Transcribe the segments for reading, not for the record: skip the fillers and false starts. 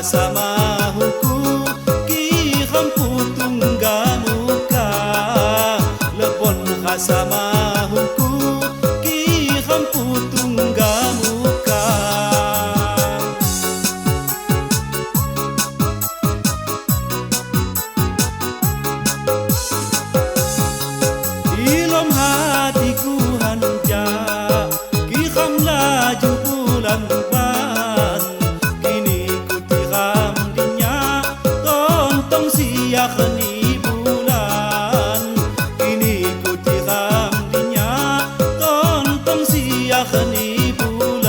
Sama huku ki khampu tunggamuka lepon sama huku ki khampu tunggamuka ilom hatiku hanja ki kham laju bulan khani bulan kini ku tiram dinya tontong sia khani bulan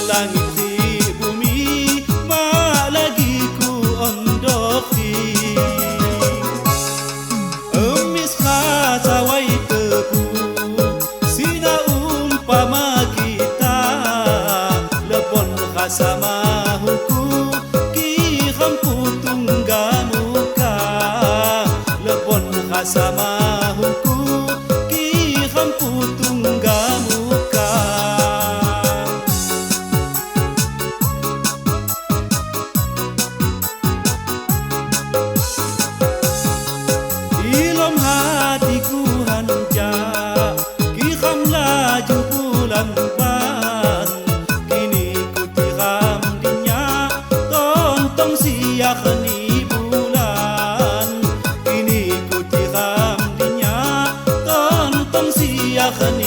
langit di bumi ma lagi ku ondoki emis khasawai tebu sina umpama kita lepon khasama huku ki khampu tunggamuka lepon khasama huku ki khampu tunggamuka ilom hatiku hanja ki kham laju bulan ban kini ku tiram dinya tontong sia khani bulan kini ku tiram dinya tontong sia khani